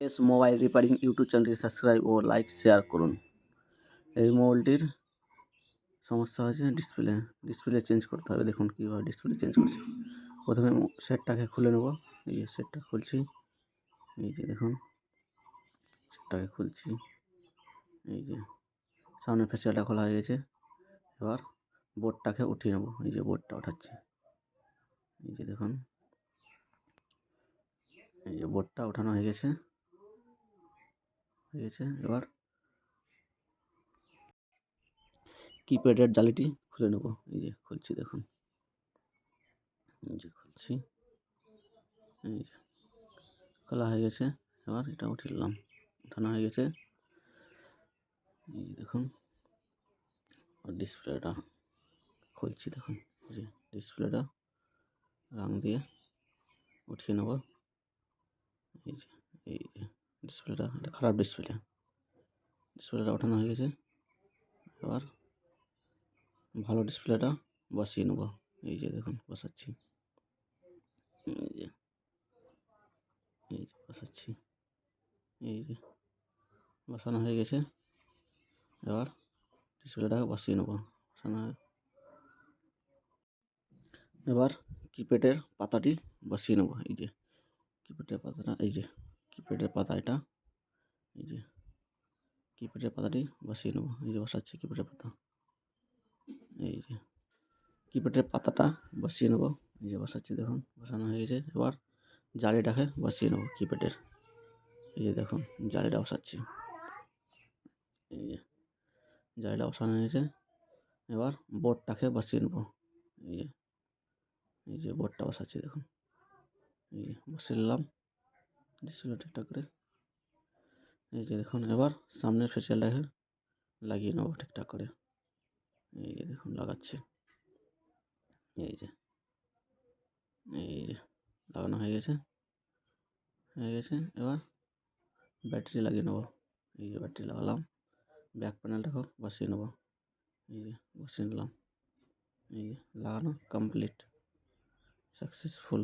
S mobile repairing YouTube চ্যানেলটি subscribe ও like share করুন। এই মোবাইলটির সমস্যা হয়েছে ডিসপ্লে চেঞ্জ করতে হবে। দেখুন কীভাবে ডিসপ্লে চেঞ্জ করছি। প্রথমে সেটটাকে খুলে নেব। এই যে সেটটা খুলছি, এই যে দেখুন সেটটাকে খুলছি, এই যে সামনের ফেসিয়ালটা খোলা হয়ে গেছে। এবার বোর্ডটাকে উঠিয়ে নেব। এই যে বোর্ডটা উঠাচ্ছি, এই যে দেখুন এই যে বোর্ডটা ওঠানো হয়ে গেছে। এবার কিপ্যাডের জালিটি খুলে নেব। এই যে খুলছি, দেখুন এই যে খুলছি, এই যে খোলা হয়ে গেছে। এবার এটা উঠিয়ে নিলাম, উঠানো হয়ে গেছে। এই যে দেখুন ডিসপ্লেটা খুলছি, দেখুন এই যে ডিসপ্লেটা রং দিয়ে উঠিয়ে নেব। এই যে ডিসপ্লেটা, এটা খারাপ ডিসপ্লেটা ওঠানো হয়ে গেছে। এবার ভালো ডিসপ্লেটা বসিয়ে নেব। এই যে দেখুন বসাচ্ছি, এই যে বসাচ্ছি, এই যে বসানো হয়ে গেছে। এবার ডিসপ্লেটাকে বসিয়ে নেব। এবার কিপ্যাডের পাতাটি বসিয়ে নেব। এই যে কিপ্যাডের পাতাটা, এই যে কিপ্যাডের পাতা, এটা এই যে কিপ্যাডের পাতাটি বসিয়ে নেব। এই যে বসাচ্ছি কিপ্যাডের পাতা, এই যে কিপ্যাডের পাতাটা বসিয়ে নেব। এই যে বসাচ্ছি, দেখুন বসানো হয়ে গেছে। এবার জালিটাকে বসিয়ে নেব কিপ্যাডের। এই যে দেখুন জালিটা বসাচ্ছি, এই যে জালিটা বসানো হয়েছে। এবার বোর্ডটাকে বসিয়ে নেব। এই যে বোর্ডটা বসাচ্ছি, দেখুন এই যে বসিয়ে নিলাম ডিসপ্লে ঠিকঠাক করে। এই যে দেখুন এবার সামনের ফেসিয়ালটাকে লাগিয়ে নেব ঠিকঠাক করে। এই যে দেখুন লাগাচ্ছি, এই যে লাগানো হয়ে গেছে। এবার ব্যাটারি লাগিয়ে নেব। এই যে ব্যাটারি লাগালাম। ব্যাক প্যানেলটাকেও বসিয়ে নেব। এই যে বসিয়ে নিলাম। এই যে লাগানো কমপ্লিট, সাকসেসফুল।